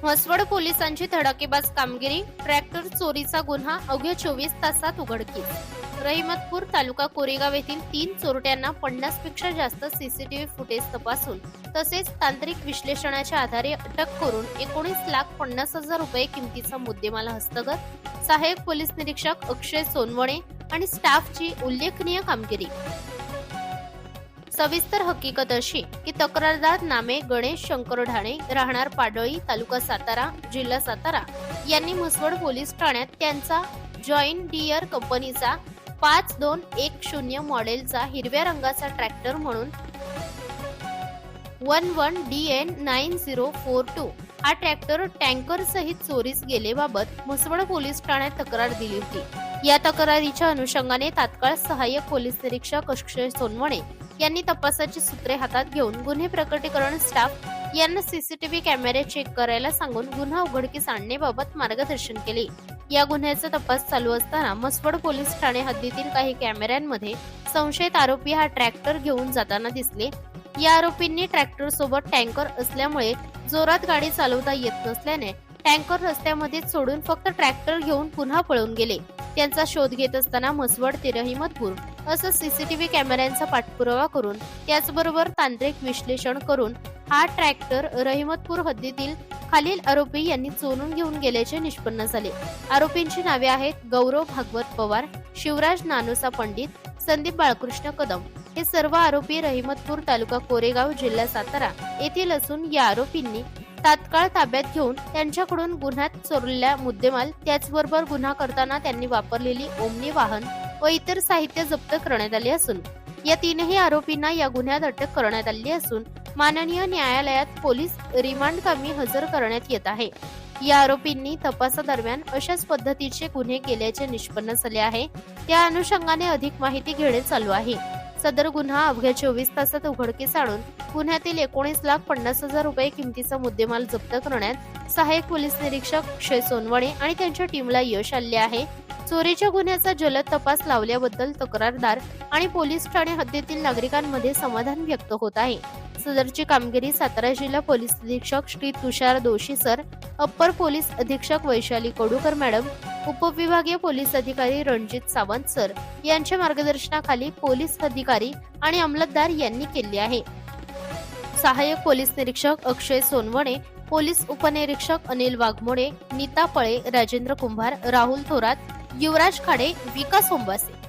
म्हसवड पोलिसांची धडाकेबाज कामगिरी, ट्रॅक्टर चोरीचा गुन्हा अवघ्या 24 तासात उघडकीस. रहिमतपूर तालुका कोरेगाव येथील 3 चोरट्यांना 50 पेक्षा जास्त सीसीटीव्ही फुटेज तपासून तसेच तांत्रिक विश्लेषणाच्या आधारे अटक करून 19,50,000 रुपये किमतीचा मुद्देमाल हस्तगत. सहाय्यक पोलीस निरीक्षक अक्षय सोनवणे आणि स्टाफची उल्लेखनीय कामगिरी. सविस्तर हकीकत अशी की तक्रारदार नामे गणेश शंकर ढाणे, राहणार पाडळी, तालुका सातारा, जिल्हा सातारा यांनी म्हसवड पोलीस ठाण्यात त्यांचा जॉईन डियर कंपनीचा 5210 मॉडेलचा हिरव्या रंगाचा ट्रॅक्टर म्हणून 11DN9042 हा ट्रॅक्टर टँकर सहित चोरीस गेलेबाबत म्हसवड पोलीस ठाण्यात तक्रार दिली होती. या तक्रारीच्या अनुषंगाने तात्काळ सहाय्यक पोलीस निरीक्षक अक्षय सोनवणे यांनी तपासाची सूत्रे हातात घेऊन गुन्हे प्रकटीकरण स्टाफ यांना सीसीटीव्ही कॅमेरे चेक करायला सांगून गुन्हा उघडकीस आणण्याबाबत मार्गदर्शन केले. या गुन्ह्याचा तपास चालू असताना म्हसवड पोलीस ठाणे हद्दीतील काही कॅमेऱ्यांमध्ये संशयित आरोपी हा ट्रॅक्टर घेऊन जाताना दिसले. या आरोपींनी ट्रॅक्टर सोबत टँकर असल्यामुळे जोरात गाडी चालवता येत नसल्याने टँकर रस्त्यामध्ये सोडून फक्त ट्रॅक्टर घेऊन पुन्हा पळून गेले. त्यांचा शोध घेत असताना म्हसवड ते रहिमतपूर असं सीसीटीव्ही कॅमेऱ्यांचा पाठपुरावा करून त्याचबरोबर तांत्रिक विश्लेषण करून हा ट्रॅक्टर रहिमतपूर हद्दीतील खालील आरोपी यांनी चोरून घेऊन गेल्याचे निष्पन्न झाले. आरोपींची नावे आहेत गौरव भागवत पवार, शिवराज नानोसा पंडित, संदीप बाळकृष्ण कदम. हे सर्व आरोपी रहिमतपूर तालुका कोरेगाव जिल्हा सातारा येथील असून या आरोपींनी तात्काळ ताब्यात घेऊन त्यांच्याकडून गुन्ह्यात चोरलेला मुद्देमाल त्याचबरोबर गुन्हा करताना त्यांनी वापरलेली ओमनी वाहन व इतर साहित्य जप्त करण्यात आले असून या तीनही आरोपींना या गुन्ह्यात अटक करण्यात आली असून माननीय न्यायालयात पोलीस रिमांडकामी हजर करण्यात येत आहे. या आरोपींनी तपासादरम्यान अशाच पद्धतीचे गुन्हे केल्याचे निष्पन्न झाले आहे. त्या अनुषंगाने अधिक माहिती घेणे चालू आहे. सदर गुन्हा अवघ्या 24 तासात उघडकीस आणून गुन्ह्यातील 19,50,000 रुपये किमतीचा मुद्देमाल जप्त करण्यात सहाय्यक पोलीस निरीक्षक अक्षय सोनवणे आणि त्यांच्या टीमला यश आले आहे. चोरीच्या गुन्ह्याचा जलद तपास लावल्याबद्दल तक्रारदार आणि पोलीस ठाणे हद्दीतील नागरिकांमध्ये समाधान व्यक्त होत आहे. सदरची कामगिरी सातारा जिल्हा पोलीस अधीक्षक Shri Tushar Doshi sir, upper police अधीक्षक वैशाली कडूकर मॅडम, उपविभागीय पोलीस अधिकारी रणजित सावंत सर यांच्या मार्गदर्शनाखाली पोलीस अधिकारी आणि अंमलदार यांनी केली आहे. सहाय्यक पोलीस निरीक्षक अक्षय सोनवणे, पोलीस उपनिरीक्षक अनिल वाघमोडे, नीता पळे, राजेंद्र कुंभार, राहुल थोरात, युवराज खाडे, विकास होंबासे.